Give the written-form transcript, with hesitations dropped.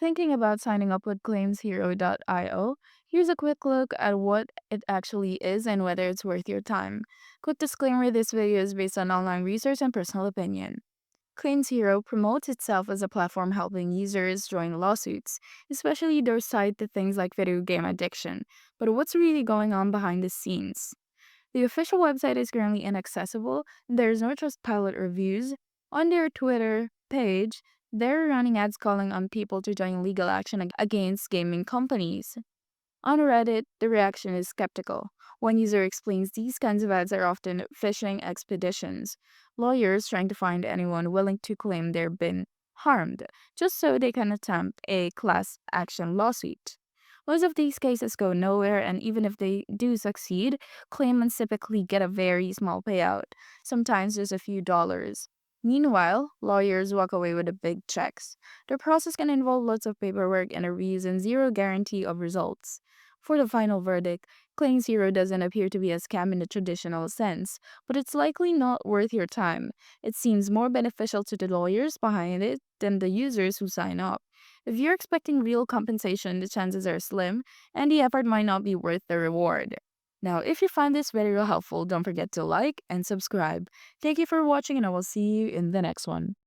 Thinking about signing up with ClaimsHero.io? Here's a quick look at what it actually is and whether it's worth your time. Quick disclaimer, this video is based on online research and personal opinion. ClaimsHero promotes itself as a platform helping users join lawsuits, especially those tied to things like video game addiction. But what's really going on behind the scenes? The official website is currently inaccessible, and there's no Trustpilot reviews. On their Twitter page, they're running ads calling on people to join legal action against gaming companies. On Reddit, the reaction is skeptical. One user explains these kinds of ads are often phishing expeditions, lawyers trying to find anyone willing to claim they've been harmed, just so they can attempt a class action lawsuit. Most of these cases go nowhere, and even if they do succeed, claimants typically get a very small payout, sometimes just a few dollars. Meanwhile, lawyers walk away with the big checks. The process can involve lots of paperwork, interviews, and zero guarantee of results. For the final verdict, Claim Zero doesn't appear to be a scam in the traditional sense, but it's likely not worth your time. It seems more beneficial to the lawyers behind it than the users who sign up. If you're expecting real compensation, the chances are slim, and the effort might not be worth the reward. Now, if you find this video helpful, don't forget to like and subscribe. Thank you for watching, and I will see you in the next one.